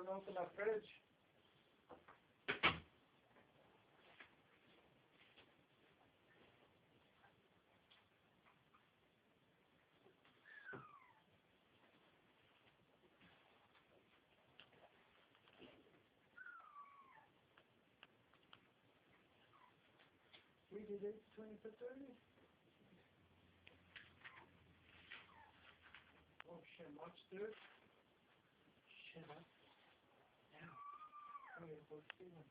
open that fridge. We did it 2030. Oh shit, much dude. Shit up. Now. I'm gonna go see him.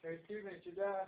Hey Steven, it's your dad.